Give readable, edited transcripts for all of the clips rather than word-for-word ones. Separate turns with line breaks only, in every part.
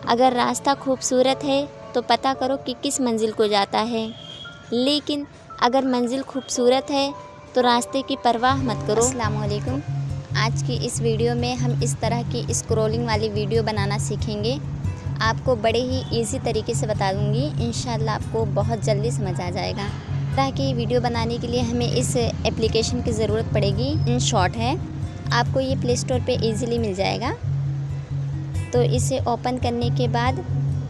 अगर रास्ता खूबसूरत है तो पता करो कि किस मंजिल को जाता है, लेकिन अगर मंजिल खूबसूरत है तो रास्ते की परवाह मत करो।
अस्सलाम वालेकुम। आज की इस वीडियो में हम इस तरह की स्क्रॉलिंग वाली वीडियो बनाना सीखेंगे। आपको बड़े ही इजी तरीके से बता दूंगी, इंशाल्लाह आपको बहुत जल्दी समझ आ जाएगा। इस तरह की वीडियो बनाने के लिए हमें इस एप्लीकेशन की ज़रूरत पड़ेगी। InShot है, आपको ये प्ले स्टोर पे इजीली मिल जाएगा। तो इसे ओपन करने के बाद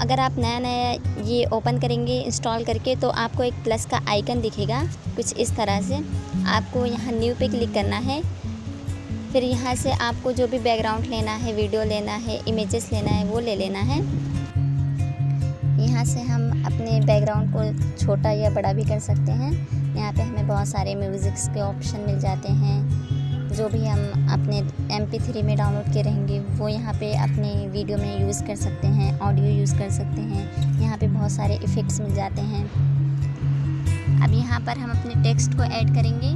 अगर आप नया ये ओपन करेंगे इंस्टॉल करके, तो आपको एक प्लस का आइकन दिखेगा कुछ इस तरह से। आपको यहाँ न्यू पे क्लिक करना है। फिर यहाँ से आपको जो भी बैकग्राउंड लेना है, वीडियो लेना है, इमेजेस लेना है, वो ले लेना है। यहाँ से हम अपने बैकग्राउंड को छोटा या बड़ा भी कर सकते हैं। यहाँ पे हमें बहुत सारे म्यूज़िक्स के ऑप्शन मिल जाते हैं। जो भी हम अपने MP3 में डाउनलोड किए रहेंगे वो यहाँ पे अपने वीडियो में यूज़ कर सकते हैं, ऑडियो यूज़ कर सकते हैं। यहाँ पे बहुत सारे इफ़ेक्ट्स मिल जाते हैं। अब यहाँ पर हम अपने टेक्स्ट को ऐड करेंगे।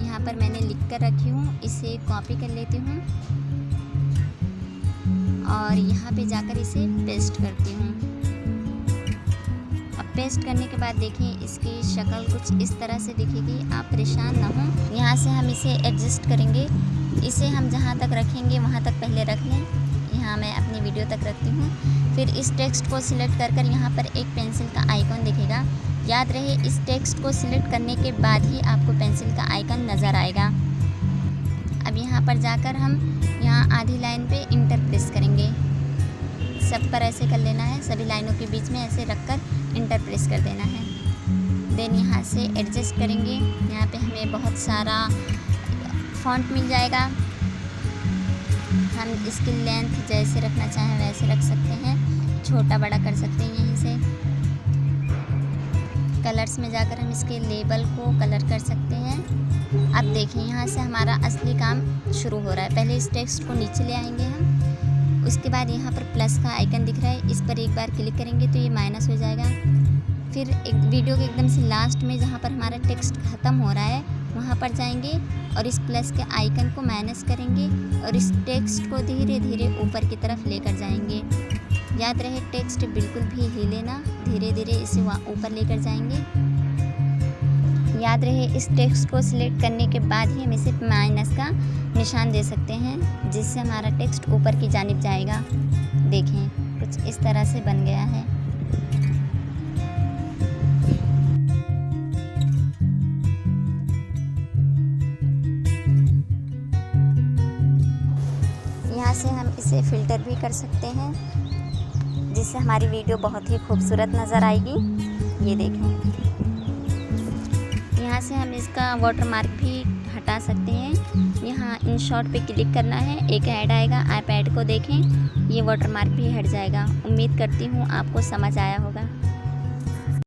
यहाँ पर मैंने लिख कर रखी हूँ, इसे कॉपी कर लेती हूँ और यहाँ पे जाकर इसे पेस्ट करती हूँ। अब पेस्ट करने के बाद देखें इसकी शक्ल कुछ इस तरह से दिखेगी। आप परेशान ना हो। यहाँ से हम इसे एडजस्ट करेंगे। इसे हम जहाँ तक रखेंगे वहाँ तक पहले रख लें। यहाँ मैं अपनी वीडियो तक रखती हूँ। फिर इस टेक्स्ट को सिलेक्ट कर यहाँ पर एक पेंसिल का आइकन दिखेगा। याद रहे, इस टेक्स्ट को सिलेक्ट करने के बाद ही आपको पेंसिल का आइकन नज़र आएगा। अब यहाँ पर जाकर हम यहाँ आधी लाइन पे इंटर प्रेस करेंगे। सब पर ऐसे कर लेना है, सभी लाइनों के बीच में ऐसे रखकर इंटर प्रेस कर देना है। देन यहाँ से एडजस्ट करेंगे। यहाँ पे हमें बहुत सारा फॉन्ट मिल जाएगा। हम इसकी लेंथ जैसे रखना चाहें वैसे रख सकते हैं, छोटा बड़ा कर सकते हैं। यहीं से कलर्स में जाकर हम इसके लेबल को कलर कर सकते हैं। अब देखिए यहाँ से हमारा असली काम शुरू हो रहा है। पहले इस टेक्स्ट को नीचे ले आएंगे हम। उसके बाद यहाँ पर प्लस का आइकन दिख रहा है, इस पर एक बार क्लिक करेंगे तो ये माइनस हो जाएगा। फिर एक वीडियो के एकदम से लास्ट में जहाँ पर हमारा टेक्स्ट ख़त्म हो रहा है वहाँ पर जाएंगे और इस प्लस के आइकन को माइनस करेंगे और इस टेक्स्ट को धीरे धीरे ऊपर की तरफ लेकर जाएंगे। याद रहे, टेक्स्ट बिल्कुल भी हिले ना, धीरे धीरे इसे वहाँ ऊपर लेकर जाएंगे। याद रहे, इस टेक्स्ट को सिलेक्ट करने के बाद ही हम इसे माइनस का निशान दे सकते हैं, जिससे हमारा टेक्स्ट ऊपर की जानिब जाएगा। देखें कुछ इस तरह से बन गया है। यहाँ से हम इसे फ़िल्टर भी कर सकते हैं, जिससे हमारी वीडियो बहुत ही खूबसूरत नज़र आएगी। ये देखें, यहाँ से हम इसका वाटरमार्क भी हटा सकते हैं। यहाँ InShot पे क्लिक करना है, एक ऐड आएगा, आप ऐड को देखें, ये वाटरमार्क भी हट जाएगा। उम्मीद करती हूँ आपको समझ आया होगा।